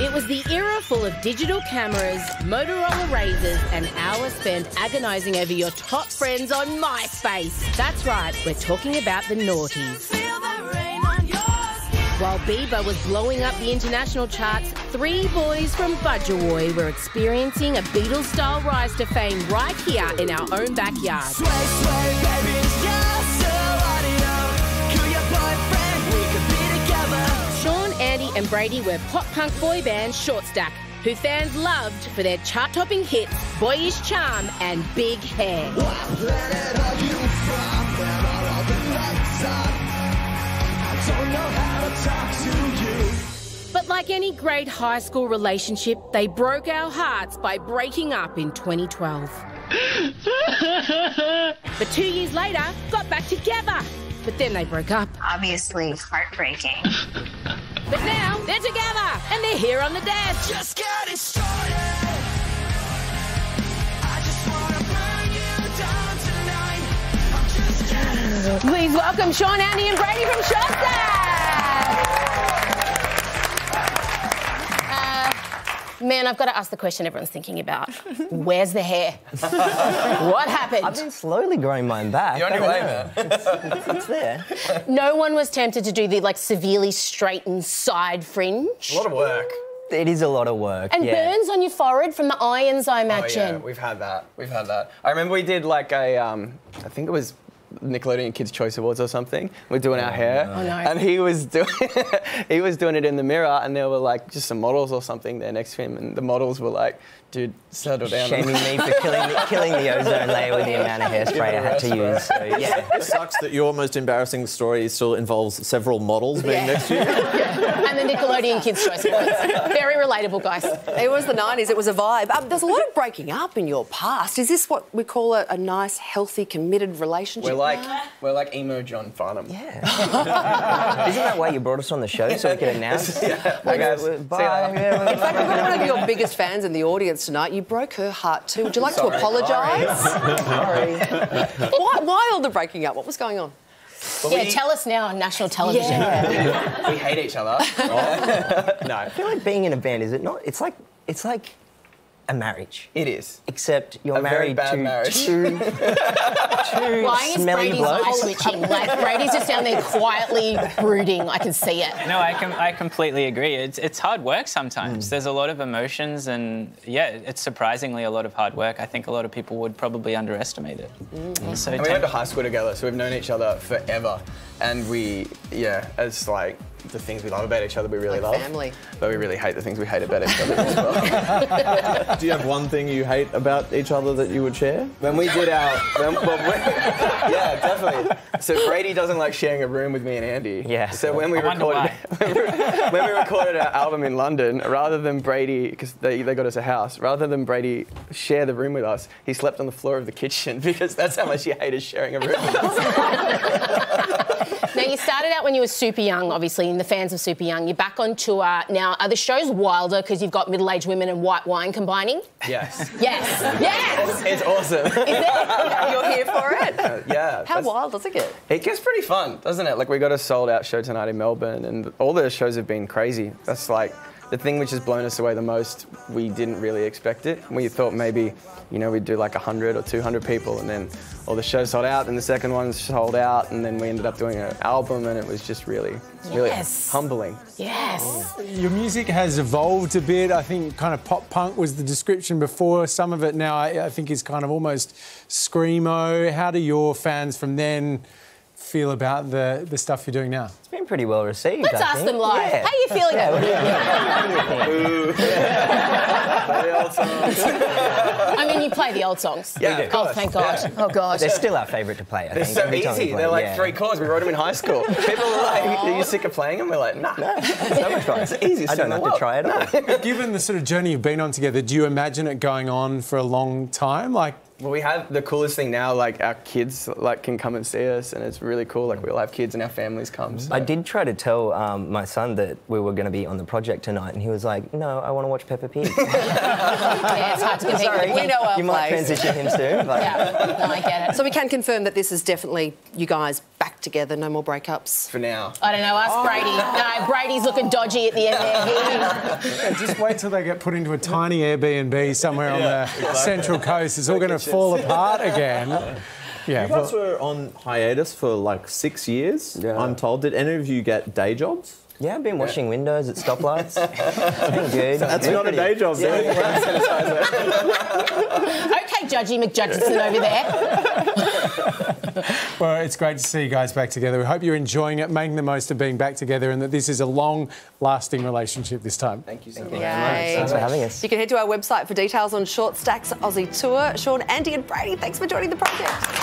It was the era full of digital cameras, Motorola Razrs, and hours spent agonising over your top friends on MySpace. That's right, we're talking about the noughties. While Bieber was blowing up the international charts, three boys from Budgewoi were experiencing a Beatles-style rise to fame right here in our own backyard. Sway, sway, baby, it's just so audio. Kill your boyfriend, we could be together. Sean, Andy and Brady were pop-punk boy band Short Stack, who fans loved for their chart-topping hits, boyish charm and big hair. But like any great high school relationship, they broke our hearts by breaking up in 2012. But 2 years later, got back together. But then they broke up. Obviously heartbreaking. But now they're together and they're here on the dance. Just getting started. I just wanna burn you down tonight. I'm just getting Please welcome Sean, Andy and Brady from Short Stack. Man, I've got to ask the question everyone's thinking about. Where's the hair? What happened? I've been slowly growing mine back. You're on your way, man. It's there. No one was tempted to do the, like, severely straightened side fringe? A lot of work. It is a lot of work, And yeah. burns on your forehead from the irons, I imagine. Oh, yeah, we've had that. We've had that. I remember we did like a, I think it was Nickelodeon Kids' Choice Awards or something. We're doing our hair. Oh, no. And he was doing it in the mirror, and there were like just some models or something there next to him, and the models were like, dude, settle down. Shaming me for killing the ozone layer with the amount of hairspray I had to use. So, yeah. It sucks that your most embarrassing story still involves several models being next to you. And the Nickelodeon Kids' Choice Awards. Very relatable, guys. It was the 90s, it was a vibe. There's a lot of breaking up in your past. Is this what we call a nice, healthy, committed relationship? We're like emo John Farnham. Yeah. Isn't that why you brought us on the show, so we could announce? Yeah. Like, Okay, bye. In fact, we've got one of your biggest fans in the audience tonight. You broke her heart too. Would you like to apologise? Sorry. Why all the breaking up? What was going on? Yeah, tell us now on national television. Yeah. We hate each other. No. I feel like being in a band, is it not? It's like a marriage. It is. Except you're A very married bad to marriage. two Why is smelly Brady's eye blokes. switching? Like, Brady's just down there quietly brooding. I can see it. No, I completely agree. It's hard work sometimes. There's a lot of emotions and, yeah, it's surprisingly a lot of hard work. I think a lot of people would probably underestimate it. So And we went to high school together, so we've known each other forever. And it's like the things we love about each other we really Like love. family. But we really hate the things we hate about each other as well. Do you have one thing you hate about each other that you would share? When we did our... yeah, definitely. So Brady doesn't like sharing a room with me and Andy. Yeah. So when we wonder when we recorded our album in London, rather than Brady, because they got us a house, rather than Brady share the room with us, he slept on the floor of the kitchen because that's how much he hated sharing a room with us. Now, you started out when you were super young, obviously, and the fans of Super Young. You're back on tour. Now, are the shows wilder because you've got middle-aged women and white wine combining? Yes. Yes. Yes. It's awesome. You're here for it? Yeah. How wild does it get? It gets pretty fun, doesn't it? Like, we got a sold-out show tonight in Melbourne, and all the shows have been crazy. That's like the thing which has blown us away the most. We didn't really expect it. We thought maybe, we'd do like 100 or 200 people, and then all the shows sold out, and the second one sold out, and then we ended up doing an album, and it was just really humbling. Yes. Your music has evolved a bit. I think kind of pop punk was the description before. Some of it now I think is kind of almost screamo. How do your fans from then feel about the stuff you're doing now? It's been pretty well received. Let's I ask think. them live. Yeah. How are you feeling? Yeah, what do you think? Play the old songs. I mean, you play the old songs. Yeah, of Oh, course. thank God. Yeah. Oh, God. They're still our favourite to play, I They're think. so Every time we easy. play, They're like yeah. 3 chords. We wrote them in high school. People were like, are you sick of playing them? We're like, nah. So much fun. It's the easiest I don't thing in have the to try it all. Given the sort of journey you've been on together, do you imagine it going on for a long time? Like, Well, we have the coolest thing now, like our kids can come and see us, and it's really cool. Like, we all have kids and our families come. So. I did try to tell my son that we were going to be on the project tonight, and he was like, no, I want to watch Peppa Pig. Yeah, it's hard to compete with We know our You might place. transition him soon. But... Yeah, no, I get it. So we can confirm that this is definitely you guys back together, no more breakups? For now. I don't know, ask Brady. No, Brady's looking dodgy at the end there. Yeah, just wait till they get put into a tiny Airbnb somewhere on the Central Coast. It's all going to fall apart again. Yeah, You guys were on hiatus for like 6 years, I'm told. Did any of you get day jobs? Yeah, I've been washing windows at stoplights. It's been good. That's not a day job, Yeah. Okay, Judgy McJudgeson over there. Well, it's great to see you guys back together. We hope you're enjoying it, making the most of being back together, and that this is a long-lasting relationship this time. Thank you so much. Yay. Thanks for having us. You can head to our website for details on Short Stack's Aussie tour. Sean, Andy and Brady, thanks for joining the project.